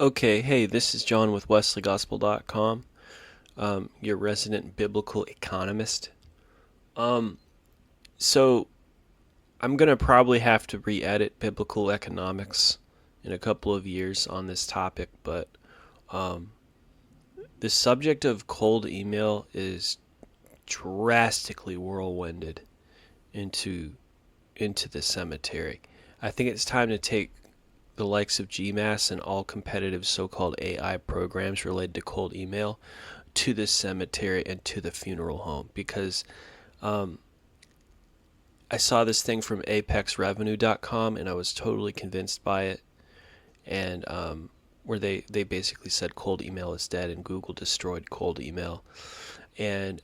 Okay, hey, this is John with WesleyGospel.com, your resident biblical economist. Um, so I'm gonna probably have to re-edit biblical economics in a couple of years on this topic, but um, the subject of cold email is drastically whirlwinded into into the cemetery. I think it's time to take the likes of GMAS and all competitive so-called AI programs related to cold email to the cemetery and to the funeral home because um, I saw this thing from apexrevenue.com and I was totally convinced by it. And where they basically said cold email is dead and Google destroyed cold email. And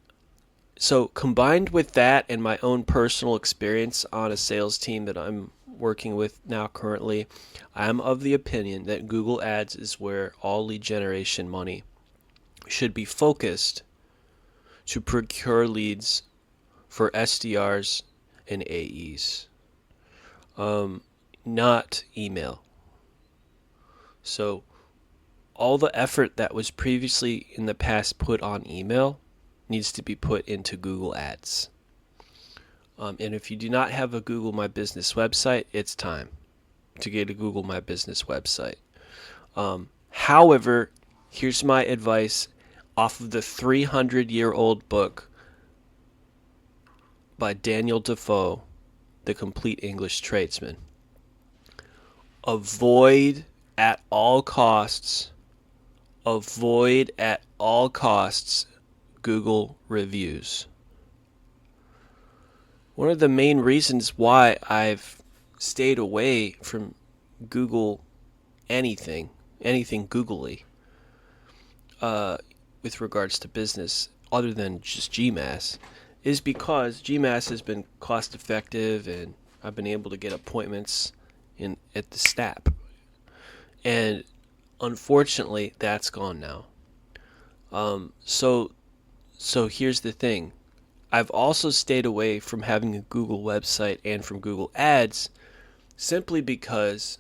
so combined with that and my own personal experience on a sales team that I'm working with now currently, I'm of the opinion that Google Ads is where all lead generation money should be focused to procure leads for SDRs and AEs, not email. So all the effort that was previously in the past put on email needs to be put into Google Ads. And if you do not have a Google My Business website, it's time to get a Google My Business website. However, here's my advice off of the 300-year-old book by Daniel Defoe, The Complete English Tradesman. Avoid at all costs, avoid at all costs Google reviews. One of the main reasons why I've stayed away from Google anything googly, with regards to business other than just GMAS, is because GMAS has been cost effective and I've been able to get appointments in at the SNAP. And unfortunately, that's gone now. So here's the thing. I've also stayed away from having a Google website and from Google Ads simply because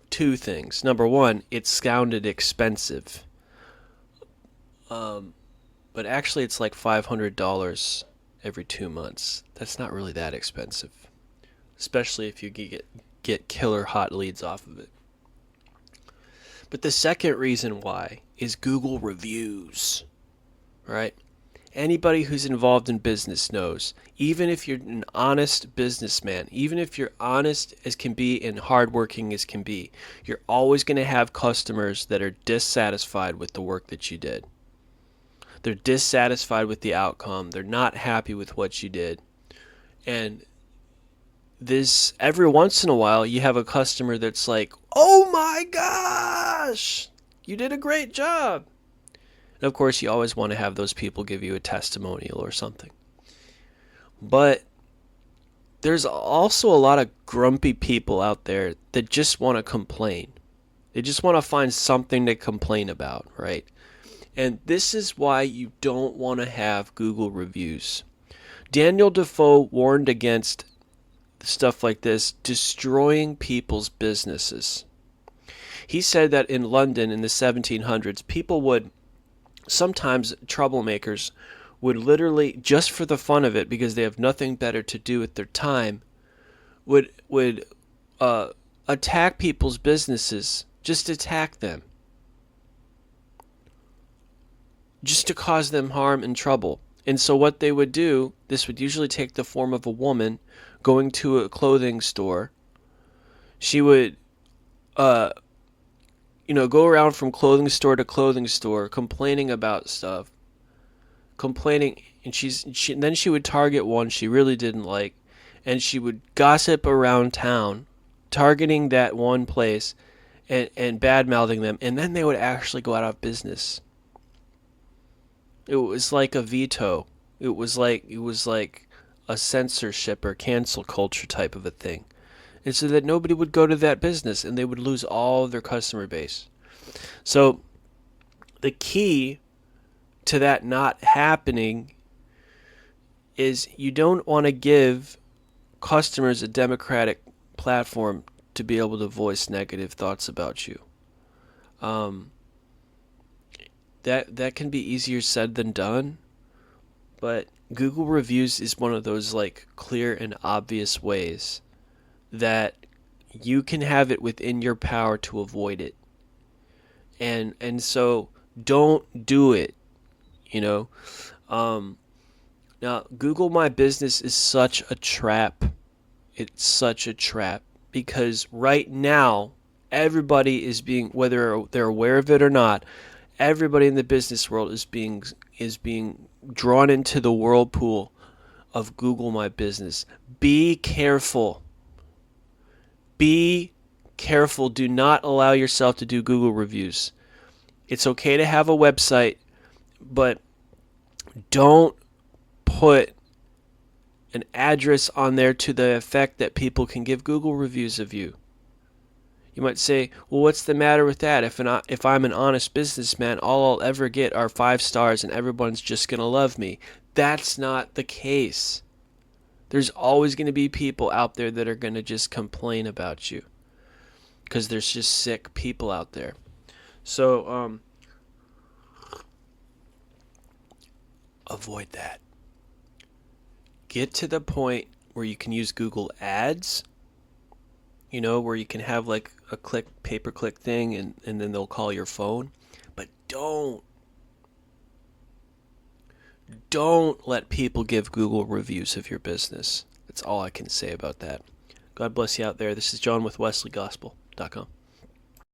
two things. Number one, it sounded expensive. But actually it's like $500 every 2 months. That's not really that expensive, especially if you get killer hot leads off of it. But the second reason why is Google reviews, right? Anybody who's involved in business knows, even if you're an honest businessman, even if you're honest as can be and hardworking as can be, you're always going to have customers that are dissatisfied with the work that you did. They're dissatisfied with the outcome. They're not happy with what you did. And this, every once in a while, you have a customer that's like, oh my gosh, you did a great job. And of course, you always want to have those people give you a testimonial or something. But there's also a lot of grumpy people out there that just want to complain. They just want to find something to complain about, right? And this is why you don't want to have Google reviews. Daniel Defoe warned against stuff like this destroying people's businesses. He said that in London in the 1700s, people would sometimes troublemakers would literally, just for the fun of it, because they have nothing better to do with their time, would attack people's businesses, just attack them, just to cause them harm and trouble. And so what they would do, this would usually take the form of a woman going to a clothing store. She would go around from clothing store to clothing store complaining about stuff, complaining, and then she would target one she really didn't like, and she would gossip around town targeting that one place and bad mouthing them, and then they would actually go out of business. It was like a veto. It was like a censorship or cancel culture type of a thing. And so that nobody would go to that business and they would lose all of their customer base. So the key to that not happening is you don't want to give customers a democratic platform to be able to voice negative thoughts about you. Um, that can be easier said than done, but Google reviews is one of those like clear and obvious ways that you can have it within your power to avoid it. And so don't do it, you know. Um, Now, Google My Business is such a trap. It's such a trap because right now, everybody is being, whether they're aware of it or not, everybody in the business world is being drawn into the whirlpool of Google My Business. Be careful. Be careful. Do not allow yourself to do Google reviews. It's okay to have a website, but don't put an address on there to the effect that people can give Google reviews of you. You might say, well, what's the matter with that? If I'm an honest businessman, all I'll ever get are 5 stars and everyone's just going to love me. That's not the case. There's always going to be people out there that are going to just complain about you because there's just sick people out there. So avoid that. Get to the point where you can use Google Ads, where you can have like a pay-per-click thing and then they'll call your phone. But don't let people give Google reviews of your business. That's all I can say about that. God bless you out there. This is John with WesleyGospel.com.